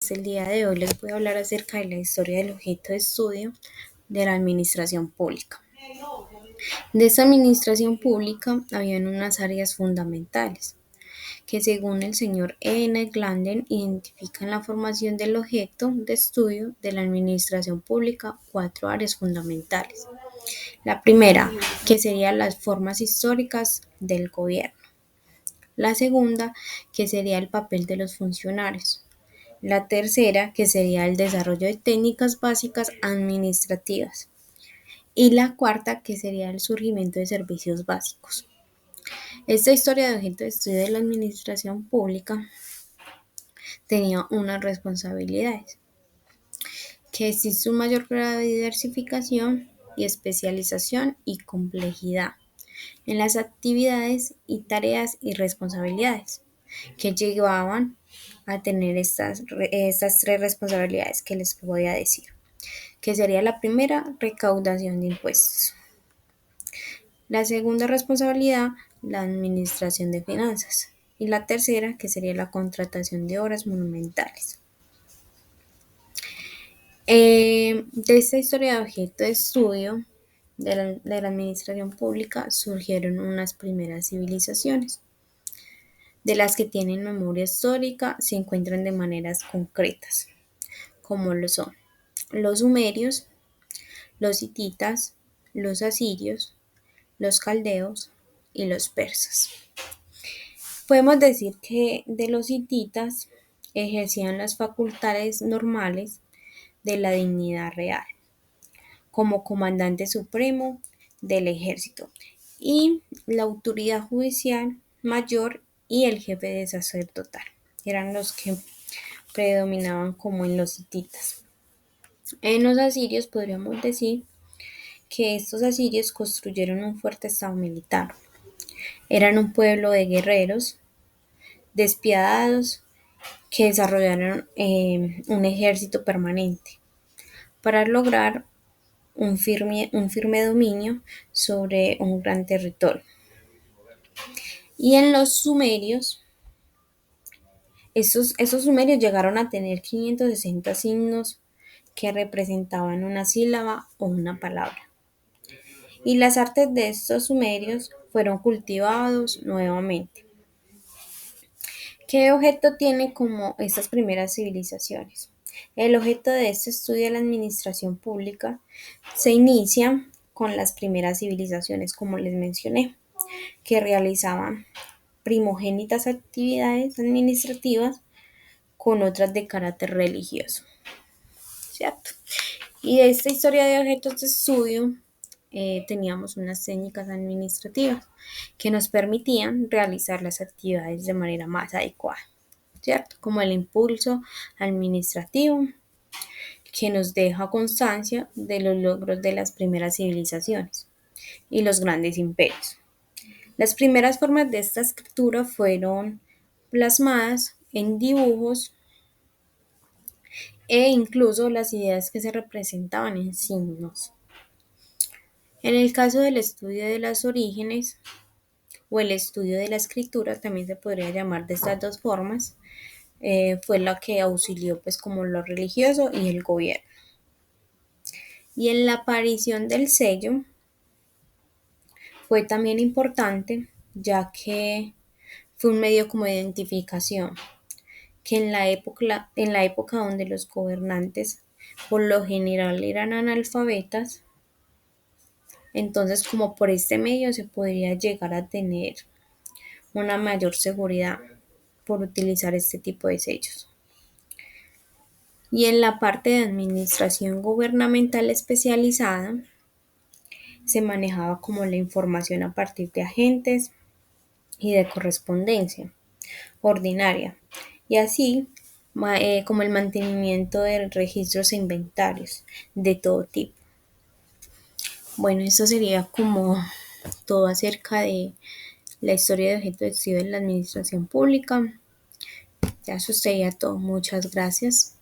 El día de hoy les voy a hablar acerca de la historia del objeto de estudio de la administración pública. De esta administración pública habían unas áreas fundamentales que, según el señor N. Glanden, identifican la formación del objeto de estudio de la administración pública. 4 áreas fundamentales. La primera, que serían las formas históricas del gobierno. La segunda, que sería el papel de los funcionarios. La tercera, que sería el desarrollo de técnicas básicas administrativas. Y la cuarta, que sería el surgimiento de servicios básicos. Esta historia de objeto de estudio de la administración pública tenía unas responsabilidades, que existe un mayor grado de diversificación y especialización y complejidad en las actividades y tareas y responsabilidades que llevaban a tener estas 3 responsabilidades que les voy a decir, que sería la primera, recaudación de impuestos. La segunda responsabilidad, la administración de finanzas. Y la tercera, que sería la contratación de obras monumentales. De esta historia de objeto de estudio de la administración pública surgieron unas primeras civilizaciones, de las que tienen memoria histórica se encuentran de maneras concretas, como lo son los sumerios, los hititas, los asirios, los caldeos y los persas. Podemos decir que de los hititas ejercían las facultades normales de la dignidad real, como comandante supremo del ejército y la autoridad judicial mayor y el jefe sacerdotal. Eran los que predominaban como en los hititas. En los asirios podríamos decir que estos asirios construyeron un fuerte estado militar. Eran un pueblo de guerreros despiadados que desarrollaron un ejército permanente para lograr un firme dominio sobre un gran territorio. Y en los sumerios, esos sumerios llegaron a tener 560 signos que representaban una sílaba o una palabra. Y las artes de estos sumerios fueron cultivados nuevamente. ¿Qué objeto tiene como estas primeras civilizaciones? El objeto de este estudio de la administración pública se inicia con las primeras civilizaciones, como les mencioné, que realizaban primogénitas actividades administrativas con otras de carácter religioso, ¿cierto? Y de esta historia de objetos de estudio teníamos unas técnicas administrativas que nos permitían realizar las actividades de manera más adecuada, ¿cierto? Como el impulso administrativo, que nos deja constancia de los logros de las primeras civilizaciones y los grandes imperios. Las primeras formas de esta escritura fueron plasmadas en dibujos e incluso las ideas que se representaban en signos. En el caso del estudio de los orígenes o el estudio de la escritura, también se podría llamar de estas dos formas, fue la que auxilió pues como lo religioso y el gobierno. Y en la aparición del sello fue también importante, ya que fue un medio como de identificación, que en la época donde los gobernantes por lo general eran analfabetas, entonces como por este medio se podría llegar a tener una mayor seguridad por utilizar este tipo de sellos. Y en la parte de administración gubernamental especializada se manejaba como la información a partir de agentes y de correspondencia ordinaria, y así como el mantenimiento de registros e inventarios de todo tipo. Bueno, eso sería como todo acerca de la historia de objeto de estudio en la administración pública. Ya eso sería todo. Muchas gracias.